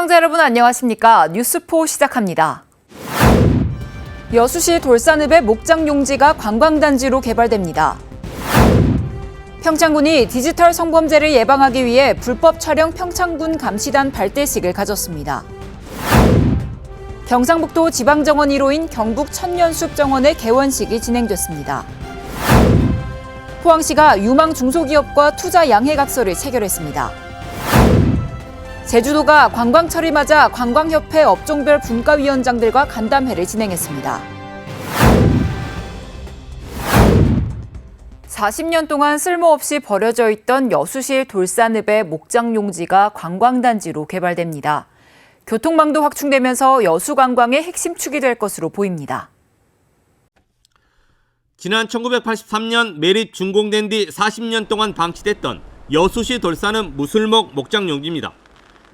시청자 여러분 안녕하십니까? 뉴스포 시작합니다. 여수시 돌산읍의 목장용지가 관광단지로 개발됩니다. 평창군이 디지털 성범죄를 예방하기 위해 불법 촬영 평창군 감시단 발대식을 가졌습니다. 경상북도 지방정원 1호인 경북 천년숲 정원의 개원식이 진행됐습니다. 포항시가 유망 중소기업과 투자 양해각서를 체결했습니다. 제주도가 관광철을 맞아 관광협회 업종별 분과위원장들과 간담회를 진행했습니다. 40년 동안 쓸모없이 버려져 있던 여수시 돌산읍의 목장용지가 관광단지로 개발됩니다. 교통망도 확충되면서 여수 관광의 핵심 축이 될 것으로 보입니다. 지난 1983년 매립 준공된 뒤 40년 동안 방치됐던 여수시 돌산읍 무술목 목장용지입니다.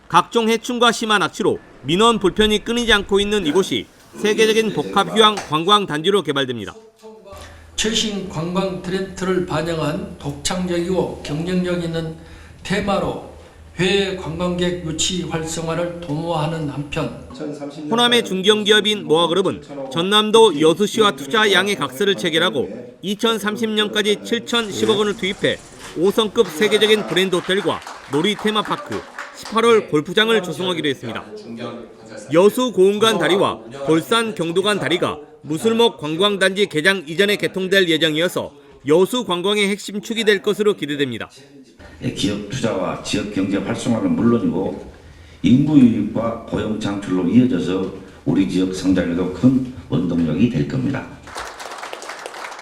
각종 해충과 심한 악취로 민원 불편이 끊이지 않고 있는 이곳이 세계적인 복합휴양 관광단지로 개발됩니다. 최신 관광 트렌드를 반영한 독창적이고 경쟁력 있는 테마로 해외 관광객 유치 활성화를 도모하는 한편 호남의 중견기업인 모아그룹은 전남도 여수시와 투자 양해 각서를 체결하고 2030년까지 7,010억 원을 투입해 5성급 세계적인 브랜드 호텔과 놀이 테마파크, 18홀 골프장을 조성하기로 했습니다. 여수 고운간 다리와 돌산 경도간 다리가 무술목 관광단지 개장 이전에 개통될 예정이어서 여수 관광의 핵심 축이 될 것으로 기대됩니다. 기업 투자와 지역 경제 활성화는 물론이고 인구 유입과 고용 창출로 이어져서 우리 지역 성장에도 큰 원동력이 될 겁니다.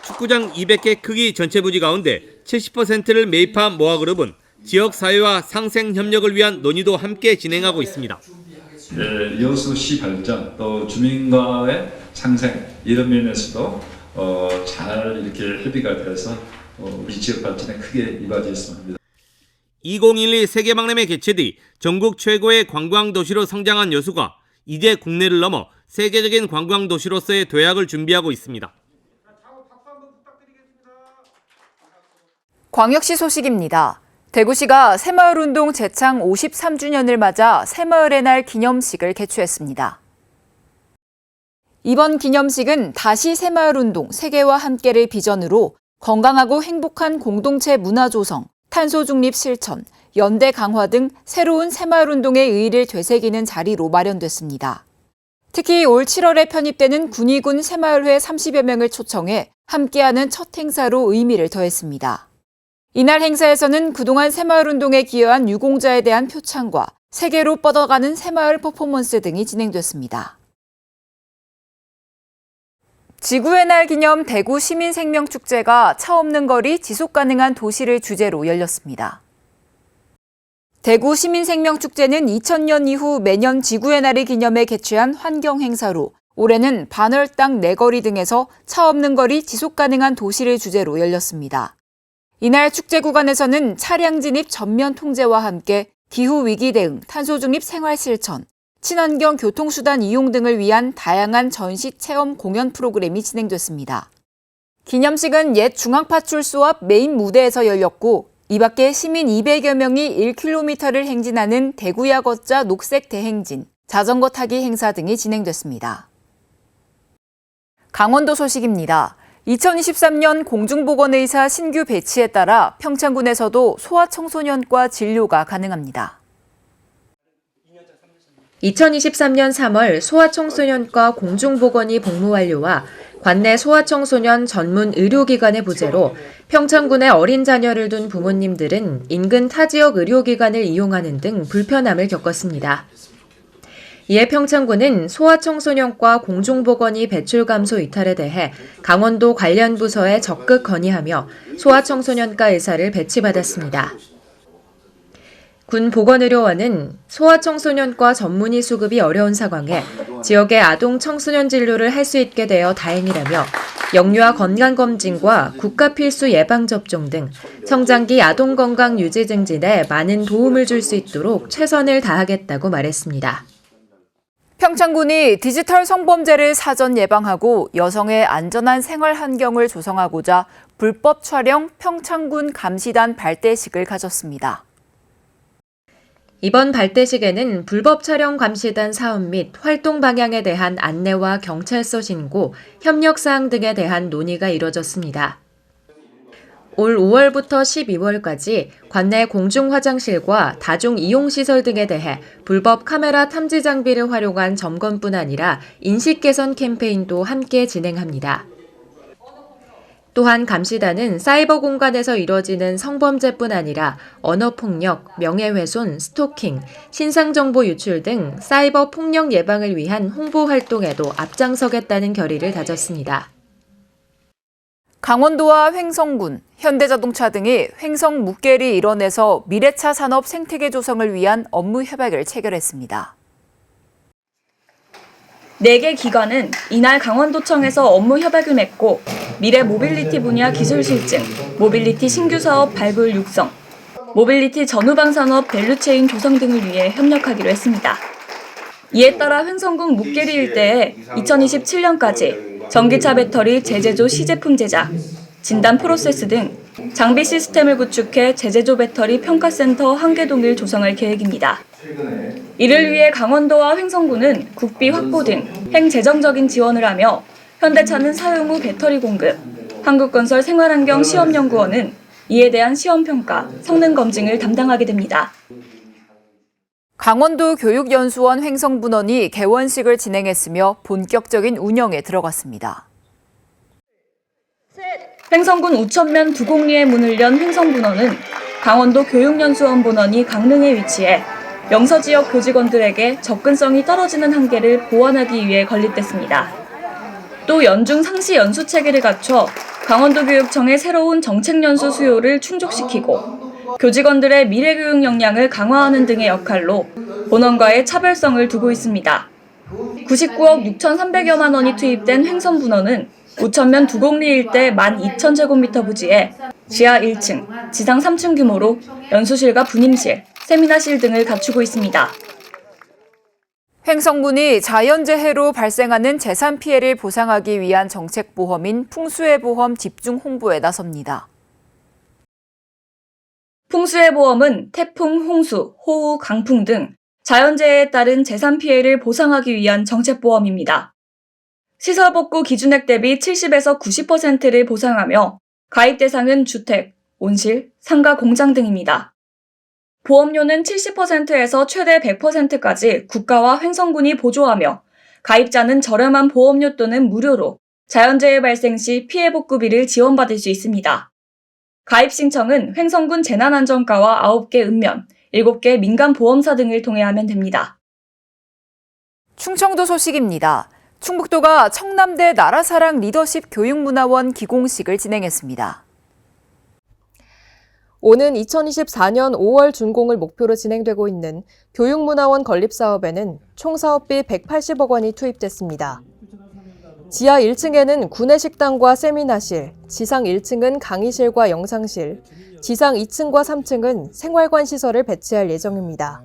축구장 200개 크기 전체 부지 가운데 70%를 매입한 모아그룹은 지역 사회와 상생 협력을 위한 논의도 함께 진행하고 있습니다. 여수시 발전 또 주민과의 상생 이런 면에서도 잘 이렇게 협의가 돼서 우리 지역 발전에 크게 이바지했으면 합니다. 2012 세계박람회 개최 뒤 전국 최고의 관광도시로 성장한 여수가 이제 국내를 넘어 세계적인 관광도시로서의 도약을 준비하고 있습니다. 광역시 소식입니다. 대구시가 새마을운동 제창 53주년을 맞아 새마을의 날 기념식을 개최했습니다. 이번 기념식은 다시 새마을운동 세계와 함께를 비전으로 건강하고 행복한 공동체 문화 조성, 탄소 중립 실천, 연대 강화 등 새로운 새마을운동의 의의를 되새기는 자리로 마련됐습니다. 특히 올 7월에 편입되는 군의군 새마을회 30여 명을 초청해 함께하는 첫 행사로 의미를 더했습니다. 이날 행사에서는 그동안 새마을운동에 기여한 유공자에 대한 표창과 세계로 뻗어가는 새마을 퍼포먼스 등이 진행됐습니다. 지구의 날 기념 대구 시민생명축제가 차 없는 거리 지속가능한 도시를 주제로 열렸습니다. 대구 시민생명축제는 2000년 이후 매년 지구의 날을 기념해 개최한 환경행사로 올해는 반월당 내거리 등에서 차 없는 거리 지속가능한 도시를 주제로 열렸습니다. 이날 축제 구간에서는 차량 진입 전면 통제와 함께 기후위기 대응, 탄소 중립 생활 실천, 친환경 교통수단 이용 등을 위한 다양한 전시 체험 공연 프로그램이 진행됐습니다. 기념식은 옛 중앙파출소 앞 메인 무대에서 열렸고 이 밖에 시민 200여 명이 1km를 행진하는 대구야 걷자 녹색 대행진, 자전거 타기 행사 등이 진행됐습니다. 강원도 소식입니다. 2023년 공중보건의사 신규 배치에 따라 평창군에서도 소아청소년과 진료가 가능합니다. 2023년 3월 소아청소년과 공중보건의 복무 완료와 관내 소아청소년 전문 의료기관의 부재로 평창군에 어린 자녀를 둔 부모님들은 인근 타 지역 의료기관을 이용하는 등 불편함을 겪었습니다. 이에 평창군은 소아청소년과 공중보건의 배출 감소 이탈에 대해 강원도 관련 부서에 적극 건의하며 소아청소년과 의사를 배치받았습니다. 군 보건의료원은 소아청소년과 전문의 수급이 어려운 상황에 지역의 아동 청소년 진료를 할 수 있게 되어 다행이라며 영유아 건강검진과 국가 필수 예방접종 등 성장기 아동 건강 유지 증진에 많은 도움을 줄 수 있도록 최선을 다하겠다고 말했습니다. 평창군이 디지털 성범죄를 사전 예방하고 여성의 안전한 생활 환경을 조성하고자 불법 촬영 평창군 감시단 발대식을 가졌습니다. 이번 발대식에는 불법 촬영 감시단 사업 및 활동 방향에 대한 안내와 경찰서 신고, 협력 사항 등에 대한 논의가 이뤄졌습니다. 올 5월부터 12월까지 관내 공중 화장실과 다중 이용시설 등에 대해 불법 카메라 탐지 장비를 활용한 점검뿐 아니라 인식 개선 캠페인도 함께 진행합니다. 또한 감시단은 사이버 공간에서 이뤄지는 성범죄뿐 아니라 언어폭력, 명예훼손, 스토킹, 신상정보 유출 등 사이버 폭력 예방을 위한 홍보 활동에도 앞장서겠다는 결의를 다졌습니다. 강원도와 횡성군, 현대자동차 등이 횡성 묵계리 일원에서 미래차 산업 생태계 조성을 위한 업무 협약을 체결했습니다. 4개 기관은 이날 강원도청에서 업무 협약을 맺고 미래 모빌리티 분야 기술 실증, 모빌리티 신규 사업 발굴 육성, 모빌리티 전후방 산업 밸류체인 조성 등을 위해 협력하기로 했습니다. 이에 따라 횡성군 묵계리 일대에 2027년까지 전기차 배터리 재제조 시제품 제작, 진단 프로세스 등 장비 시스템을 구축해 재제조 배터리 평가센터 1개 동을 조성할 계획입니다. 이를 위해 강원도와 횡성군은 국비 확보 등 행재정적인 지원을 하며 현대차는 사용 후 배터리 공급, 한국건설 생활환경 시험연구원은 이에 대한 시험평가, 성능 검증을 담당하게 됩니다. 강원도 교육연수원 횡성분원이 개원식을 진행했으며 본격적인 운영에 들어갔습니다. 횡성군 우천면 두곡리에 문을 연 횡성분원은 강원도 교육연수원 본원이 강릉에 위치해 영서 지역 교직원들에게 접근성이 떨어지는 한계를 보완하기 위해 건립됐습니다. 또 연중 상시 연수 체계를 갖춰 강원도교육청의 새로운 정책 연수 수요를 충족시키고 교직원들의 미래 교육 역량을 강화하는 등의 역할로 본원과의 차별성을 두고 있습니다. 99억 6,300여만 원이 투입된 횡성분원은 우천면 두곡리 일대 12,000제곱미터 부지에 지하 1층, 지상 3층 규모로 연수실과 분임실, 세미나실 등을 갖추고 있습니다. 횡성군이 자연재해로 발생하는 재산 피해를 보상하기 위한 정책보험인 풍수해보험 집중 홍보에 나섭니다. 풍수해보험은 태풍, 홍수, 호우, 강풍 등 자연재해에 따른 재산 피해를 보상하기 위한 정책보험입니다. 시설복구 기준액 대비 70에서 90%를 보상하며 가입 대상은 주택, 온실, 상가, 공장 등입니다. 보험료는 70%에서 최대 100%까지 국가와 횡성군이 보조하며 가입자는 저렴한 보험료 또는 무료로 자연재해 발생 시 피해 복구비를 지원받을 수 있습니다. 가입 신청은 횡성군 재난안전과와 9개 읍면, 7개 민간보험사 등을 통해 하면 됩니다. 충청도 소식입니다. 충북도가 청남대 나라사랑 리더십 교육문화원 기공식을 진행했습니다. 오는 2024년 5월 준공을 목표로 진행되고 있는 교육문화원 건립사업에는 총 사업비 180억 원이 투입됐습니다. 지하 1층에는 구내식당과 세미나실, 지상 1층은 강의실과 영상실, 지상 2층과 3층은 생활관 시설을 배치할 예정입니다.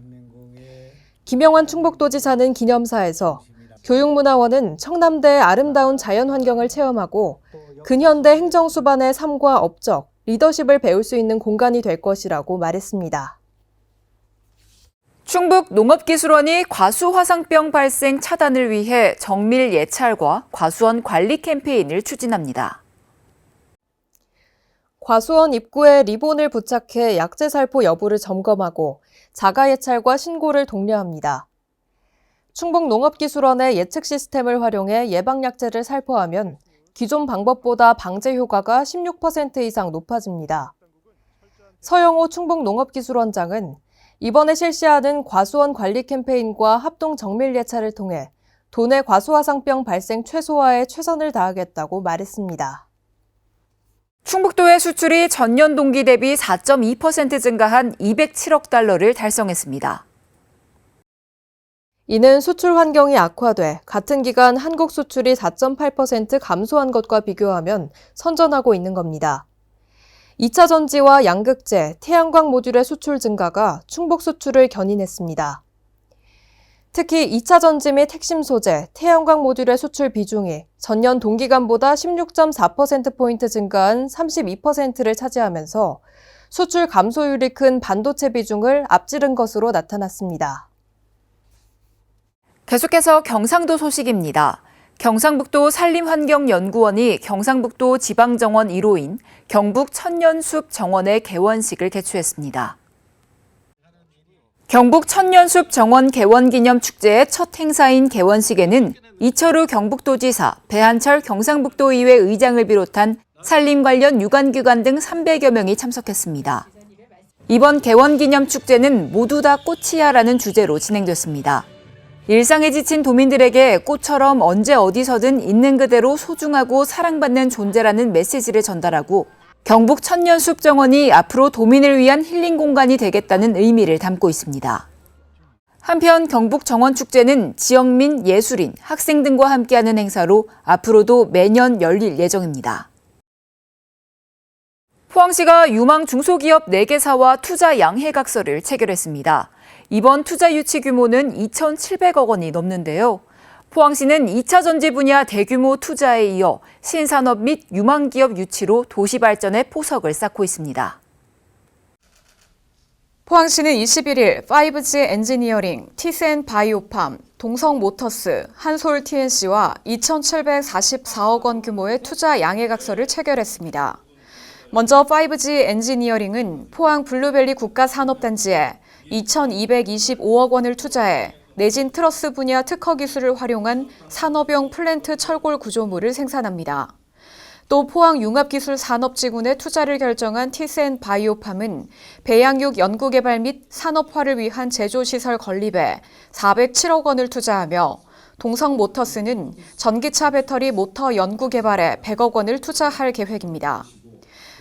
김영환 충북도지사는 기념사에서 교육문화원은 청남대의 아름다운 자연환경을 체험하고 근현대 행정수반의 삶과 업적, 리더십을 배울 수 있는 공간이 될 것이라고 말했습니다. 충북 농업기술원이 과수화상병 발생 차단을 위해 정밀 예찰과 과수원 관리 캠페인을 추진합니다. 과수원 입구에 리본을 부착해 약재 살포 여부를 점검하고 자가 예찰과 신고를 독려합니다. 충북 농업기술원의 예측 시스템을 활용해 예방약재를 살포하면 기존 방법보다 방제 효과가 16% 이상 높아집니다. 서영호 충북농업기술원장은 이번에 실시하는 과수원 관리 캠페인과 합동 정밀 예찰을 통해 도내 과수화상병 발생 최소화에 최선을 다하겠다고 말했습니다. 충북도의 수출이 전년 동기 대비 4.2% 증가한 207억 달러를 달성했습니다. 이는 수출 환경이 악화돼 같은 기간 한국 수출이 4.8% 감소한 것과 비교하면 선전하고 있는 겁니다. 2차 전지와 양극재, 태양광 모듈의 수출 증가가 충북 수출을 견인했습니다. 특히 2차 전지 및 핵심 소재, 태양광 모듈의 수출 비중이 전년 동기간보다 16.4%포인트 증가한 32%를 차지하면서 수출 감소율이 큰 반도체 비중을 앞지른 것으로 나타났습니다. 계속해서 경상도 소식입니다. 경상북도 산림환경연구원이 경상북도 지방정원 1호인 경북 천년숲 정원의 개원식을 개최했습니다. 경북 천년숲 정원 개원 기념 축제의 첫 행사인 개원식에는 이철우 경북도지사, 배한철 경상북도의회 의장을 비롯한 산림 관련 유관기관 등 300여 명이 참석했습니다. 이번 개원 기념 축제는 모두 다 꽃이야라는 주제로 진행됐습니다. 일상에 지친 도민들에게 꽃처럼 언제 어디서든 있는 그대로 소중하고 사랑받는 존재라는 메시지를 전달하고 경북 천년숲 정원이 앞으로 도민을 위한 힐링 공간이 되겠다는 의미를 담고 있습니다. 한편 경북 정원축제는 지역민, 예술인, 학생 등과 함께하는 행사로 앞으로도 매년 열릴 예정입니다. 포항시가 유망 중소기업 4개사와 투자 양해각서를 체결했습니다. 이번 투자 유치 규모는 2,700억 원이 넘는데요. 포항시는 2차 전지 분야 대규모 투자에 이어 신산업 및 유망기업 유치로 도시 발전에 포석을 쌓고 있습니다. 포항시는 21일 5G 엔지니어링, 티센 바이오팜, 동성모터스, 한솔TNC와 2,744억 원 규모의 투자 양해각서를 체결했습니다. 먼저 5G 엔지니어링은 포항 블루밸리 국가산업단지에 2,225억 원을 투자해 내진 트러스 분야 특허 기술을 활용한 산업용 플랜트 철골 구조물을 생산합니다. 또 포항 융합기술산업지구내 투자를 결정한 티센 바이오팜은 배양육 연구개발 및 산업화를 위한 제조시설 건립에 407억 원을 투자하며 동성모터스는 전기차 배터리 모터 연구개발에 100억 원을 투자할 계획입니다.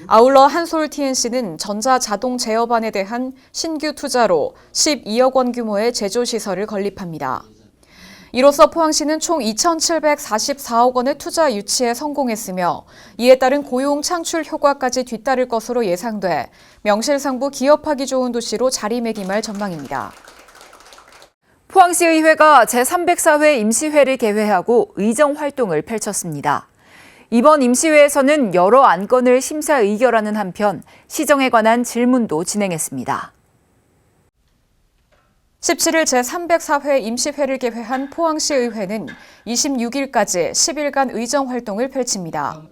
아울러 한솔TNC는 전자자동 제어반에 대한 신규 투자로 12억 원 규모의 제조시설을 건립합니다. 이로써 포항시는 총 2,744억 원의 투자 유치에 성공했으며 이에 따른 고용 창출 효과까지 뒤따를 것으로 예상돼 명실상부 기업하기 좋은 도시로 자리매김할 전망입니다. 포항시의회가 제304회 임시회를 개회하고 의정 활동을 펼쳤습니다. 이번 임시회에서는 여러 안건을 심사 의결하는 한편 시정에 관한 질문도 진행했습니다. 17일 제304회 임시회를 개회한 포항시의회는 26일까지 10일간 의정 활동을 펼칩니다.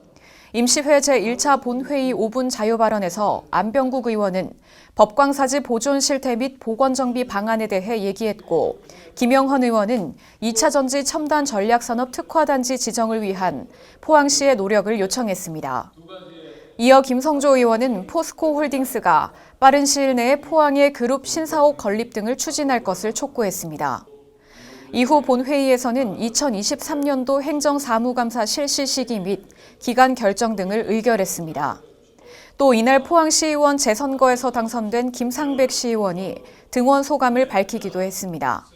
임시회 제1차 본회의 5분 자유발언에서 안병국 의원은 법광사지 보존 실태 및 보건정비 방안에 대해 얘기했고 김영헌 의원은 2차 전지 첨단 전략산업 특화단지 지정을 위한 포항시의 노력을 요청했습니다. 이어 김성조 의원은 포스코홀딩스가 빠른 시일 내에 포항의 그룹 신사옥 건립 등을 추진할 것을 촉구했습니다. 이후 본회의에서는 2023년도 행정사무감사 실시 시기 및 기간 결정 등을 의결했습니다. 또 이날 포항시의원 재선거에서 당선된 김상백 시의원이 등원 소감을 밝히기도 했습니다.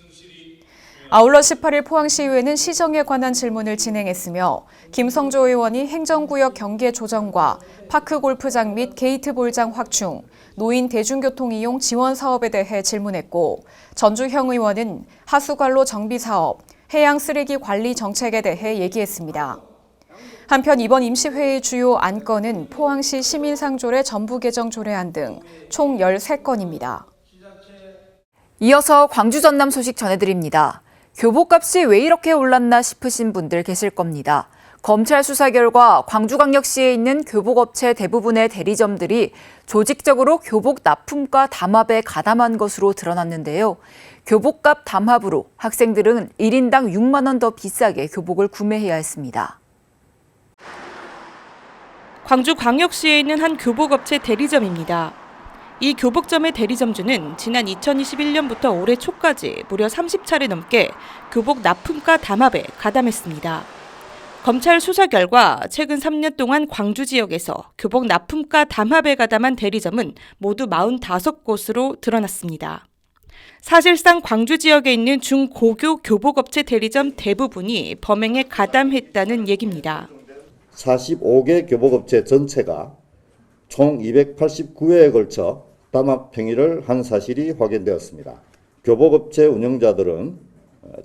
아울러 18일 포항시의회는 시정에 관한 질문을 진행했으며 김성조 의원이 행정구역 경계 조정과 파크골프장 및 게이트볼장 확충, 노인 대중교통 이용 지원 사업에 대해 질문했고 전주형 의원은 하수관로 정비 사업, 해양 쓰레기 관리 정책에 대해 얘기했습니다. 한편 이번 임시회의 주요 안건은 포항시 시민상조례 전부 개정 조례안 등 총 13건입니다. 이어서 광주 전남 소식 전해드립니다. 교복값이 왜 이렇게 올랐나 싶으신 분들 계실 겁니다. 검찰 수사 결과 광주광역시에 있는 교복업체 대부분의 대리점들이 조직적으로 교복 납품과 담합에 가담한 것으로 드러났는데요. 교복값 담합으로 학생들은 1인당 6만 원 더 비싸게 교복을 구매해야 했습니다. 광주광역시에 있는 한 교복업체 대리점입니다. 이 교복점의 대리점주는 지난 2021년부터 올해 초까지 무려 30차례 넘게 교복 납품과 담합에 가담했습니다. 검찰 수사 결과 최근 3년 동안 광주 지역에서 교복 납품과 담합에 가담한 대리점은 모두 45곳으로 드러났습니다. 사실상 광주 지역에 있는 중고교 교복업체 대리점 대부분이 범행에 가담했다는 얘기입니다. 45개 교복업체 전체가 총 289회에 걸쳐 담합 행위를 한 사실이 확인되었습니다. 교복업체 운영자들은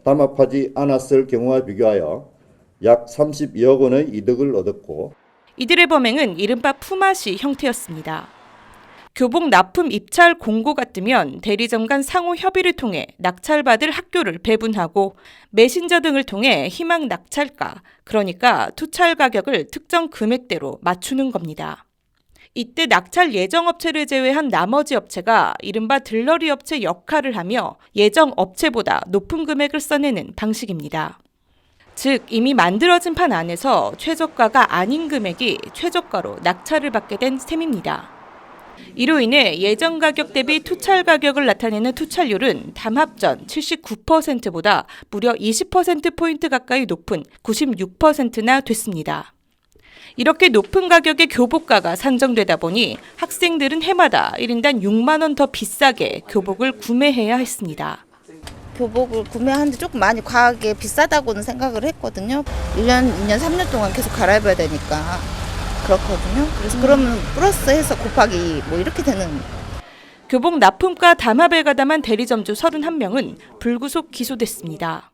담합하지 않았을 경우와 비교하여 약 32억 원의 이득을 얻었고 이들의 범행은 이른바 품앗이 형태였습니다. 교복 납품 입찰 공고가 뜨면 대리점 간 상호 협의를 통해 낙찰받을 학교를 배분하고 메신저 등을 통해 희망 낙찰가, 그러니까 투찰 가격을 특정 금액대로 맞추는 겁니다. 이때 낙찰 예정 업체를 제외한 나머지 업체가 이른바 들러리 업체 역할을 하며 예정 업체보다 높은 금액을 써내는 방식입니다. 즉, 이미 만들어진 판 안에서 최저가가 아닌 금액이 최저가로 낙찰을 받게 된 셈입니다. 이로 인해 예정 가격 대비 투찰 가격을 나타내는 투찰률은 담합 전 79%보다 무려 20%포인트 가까이 높은 96%나 됐습니다. 이렇게 높은 가격의 교복가가 산정되다 보니 학생들은 해마다 1인당 6만 원 더 비싸게 교복을 구매해야 했습니다. 교복을 구매하는데 조금 많이 과하게 비싸다고는 생각을 했거든요. 1년, 2년, 3년 동안 계속 갈아입어야 되니까 그렇거든요. 그래서 그러면 플러스해서 곱하기 뭐 이렇게 되는. 교복 납품가 담합에 가담한 대리점주 31명은 불구속 기소됐습니다.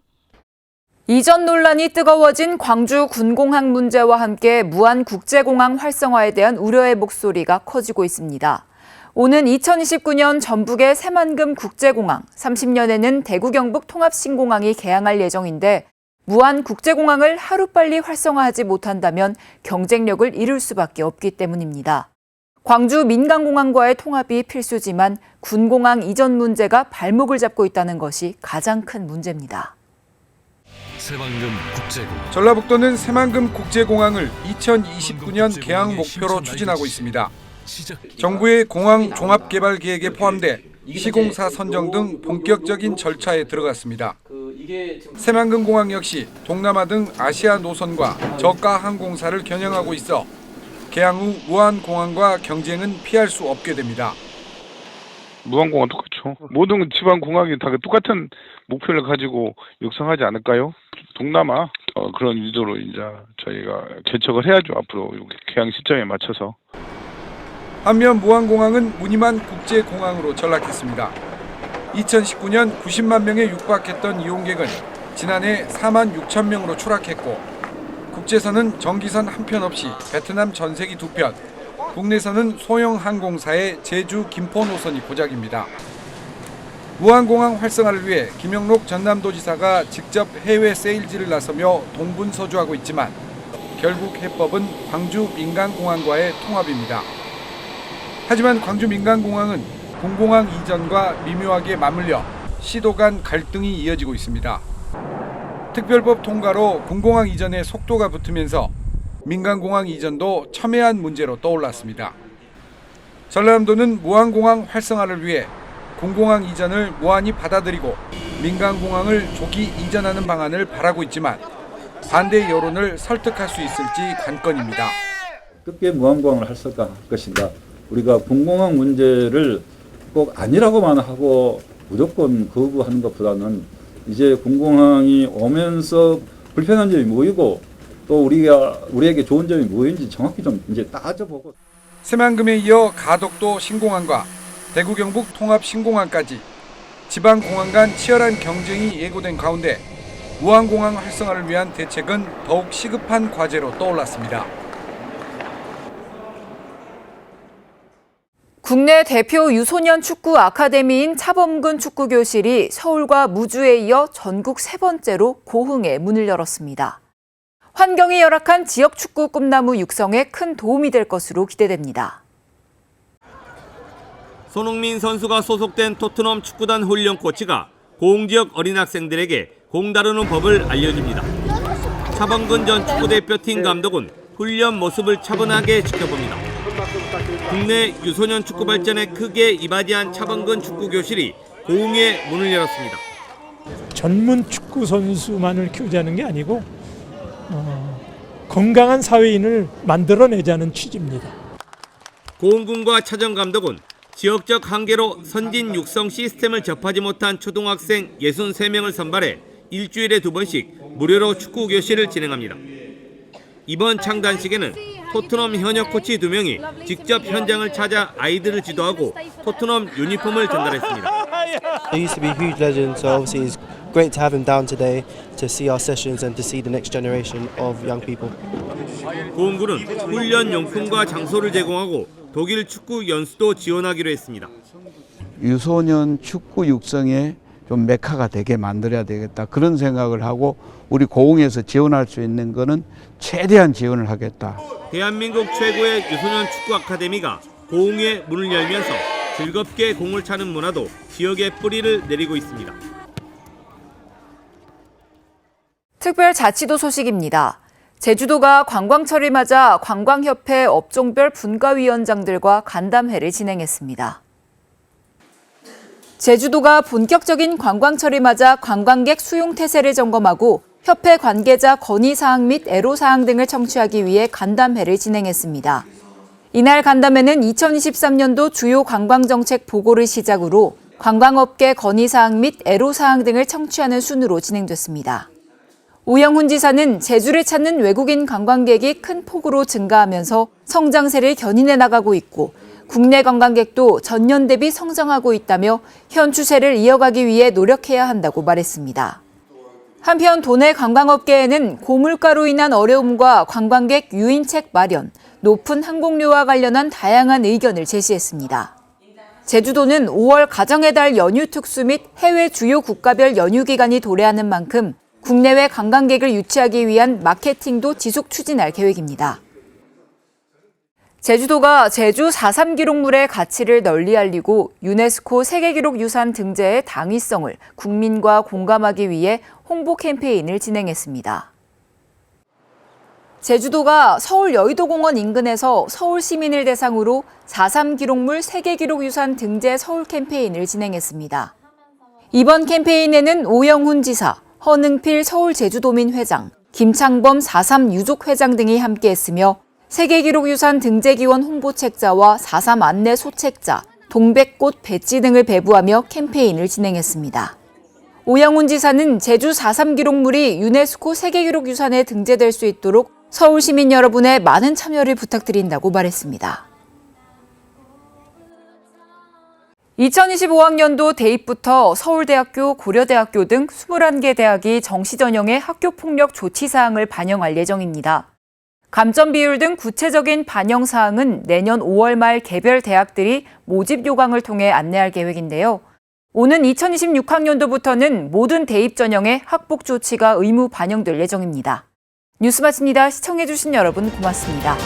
이전 논란이 뜨거워진 광주 군공항 문제와 함께 무안국제공항 활성화에 대한 우려의 목소리가 커지고 있습니다. 오는 2029년 전북의 새만금 국제공항, 30년에는 대구 경북 통합신공항이 개항할 예정인데 무안국제공항을 하루빨리 활성화하지 못한다면 경쟁력을 잃을 수밖에 없기 때문입니다. 광주 민간공항과의 통합이 필수지만 군공항 이전 문제가 발목을 잡고 있다는 것이 가장 큰 문제입니다. 새만금 국제공항. 전라북도는 새만금 국제공항을 2029년 개항 목표로 추진하고 있습니다. 정부의 공항 종합개발 계획에 포함돼 시공사 선정 등 본격적인 절차에 들어갔습니다. 새만금 공항 역시 동남아 등 아시아 노선과 저가 항공사를 겨냥하고 있어 개항 후 무안공항과 경쟁은 피할 수 없게 됩니다. 무안공항 똑같죠. 모든 지방 공항이 다 똑같은 목표를 가지고 육성하지 않을까요? 동남아 그런 위주로 이제 저희가 개척을 해야죠. 앞으로 개항 시점에 맞춰서. 한면 무안공항은 무늬만 국제공항으로 전락했습니다. 2019년 90만 명에 육박했던 이용객은 지난해 4만 6천 명으로 추락했고 국제선은 정기선 한 편 없이 베트남 전세기 2편, 국내선은 소형 항공사의 제주 김포 노선이 고작입니다. 무안공항 활성화를 위해 김영록 전남도지사가 직접 해외 세일즈를 나서며 동분서주하고 있지만 결국 해법은 광주 민간공항과의 통합입니다. 하지만 광주 민간공항은 군공항 이전과 미묘하게 맞물려 시도 간 갈등이 이어지고 있습니다. 특별법 통과로 군공항 이전에 속도가 붙으면서 민간공항 이전도 첨예한 문제로 떠올랐습니다. 전라남도는 무안공항 활성화를 위해 군공항 이전을 무안히 받아들이고 민간공항을 조기 이전하는 방안을 바라고 있지만 반대 여론을 설득할 수 있을지 관건입니다. 어떻게 무안공항을 활성화할 것인가? 우리가 군공항 문제를 꼭 아니라고만 하고 무조건 거부하는 것보다는 이제 군공항이 오면서 불편한 점이 뭐이고 또 우리에게 좋은 점이 뭐인지 정확히 좀 이제 따져보고. 새만금에 이어 가덕도 신공항과 대구 경북 통합 신공항까지 지방 공항 간 치열한 경쟁이 예고된 가운데 무안공항 활성화를 위한 대책은 더욱 시급한 과제로 떠올랐습니다. 국내 대표 유소년 축구 아카데미인 차범근 축구교실이 서울과 무주에 이어 전국 세 번째로 고흥에 문을 열었습니다. 환경이 열악한 지역 축구 꿈나무 육성에 큰 도움이 될 것으로 기대됩니다. 손흥민 선수가 소속된 토트넘 축구단 훈련 코치가 고흥 지역 어린 학생들에게 공 다루는 법을 알려줍니다. 차범근 전 축구대표팀 감독은 훈련 모습을 차분하게 지켜봅니다. 국내 유소년 축구 발전에 크게 이바지한 차범근 축구교실이 고흥에 문을 열었습니다. 전문 축구 선수만을 키우자는 게 아니고 건강한 사회인을 만들어내자는 취지입니다. 고흥군과 차정 감독은 지역적 한계로 선진 육성 시스템을 접하지 못한 초등학생 63명을 선발해 일주일에 2번씩 무료로 축구 교실을 진행합니다. 이번 창단식에는 토트넘 현역 코치 2명이 직접 현장을 찾아 아이들을 지도하고 토트넘 유니폼을 전달했습니다. He used to be a huge legend, so obviously it's great to have him down today to see our sessions and to see the next generation of young people. 고흥군은 훈련 용품과 장소를 제공하고 독일 축구 연수도 지원하기로 했습니다. 유소년 축구 육성의 좀 메카가 되게 만들어야 되겠다. 그런 생각을 하고 우리 고흥에서 지원할 수 있는 거는 최대한 지원을 하겠다. 대한민국 최고의 유소년 축구 아카데미가 고흥에 문을 열면서 즐겁게 공을 차는 문화도 지역에 뿌리를 내리고 있습니다. 특별자치도 소식입니다. 제주도가 관광철을 맞아 관광협회 업종별 분과위원장들과 간담회를 진행했습니다. 제주도가 본격적인 관광철을 맞아 관광객 수용 태세를 점검하고 협회 관계자 건의사항 및 애로사항 등을 청취하기 위해 간담회를 진행했습니다. 이날 간담회는 2023년도 주요 관광정책 보고를 시작으로 관광업계 건의사항 및 애로사항 등을 청취하는 순으로 진행됐습니다. 오영훈 지사는 제주를 찾는 외국인 관광객이 큰 폭으로 증가하면서 성장세를 견인해 나가고 있고 국내 관광객도 전년 대비 성장하고 있다며 현 추세를 이어가기 위해 노력해야 한다고 말했습니다. 한편 도내 관광업계에는 고물가로 인한 어려움과 관광객 유인책 마련, 높은 항공료와 관련한 다양한 의견을 제시했습니다. 제주도는 5월 가정의 달 연휴 특수 및 해외 주요 국가별 연휴 기간이 도래하는 만큼 국내외 관광객을 유치하기 위한 마케팅도 지속 추진할 계획입니다. 제주도가 제주 4.3 기록물의 가치를 널리 알리고 유네스코 세계기록유산 등재의 당위성을 국민과 공감하기 위해 홍보 캠페인을 진행했습니다. 제주도가 서울 여의도공원 인근에서 서울 시민을 대상으로 4.3 기록물 세계기록유산 등재 서울 캠페인을 진행했습니다. 이번 캠페인에는 오영훈 지사, 허능필 서울제주도민 회장, 김창범 4.3 유족회장 등이 함께했으며 세계기록유산 등재기원 홍보책자와 4.3 안내 소책자, 동백꽃 배지 등을 배부하며 캠페인을 진행했습니다. 오영훈 지사는 제주 4.3 기록물이 유네스코 세계기록유산에 등재될 수 있도록 서울 시민 여러분의 많은 참여를 부탁드린다고 말했습니다. 2025학년도 대입부터 서울대학교, 고려대학교 등 21개 대학이 정시 전형의 학교폭력 조치 사항을 반영할 예정입니다. 감점 비율 등 구체적인 반영 사항은 내년 5월 말 개별 대학들이 모집 요강을 통해 안내할 계획인데요. 오는 2026학년도부터는 모든 대입 전형의 학폭 조치가 의무 반영될 예정입니다. 뉴스 마칩니다. 시청해주신 여러분 고맙습니다.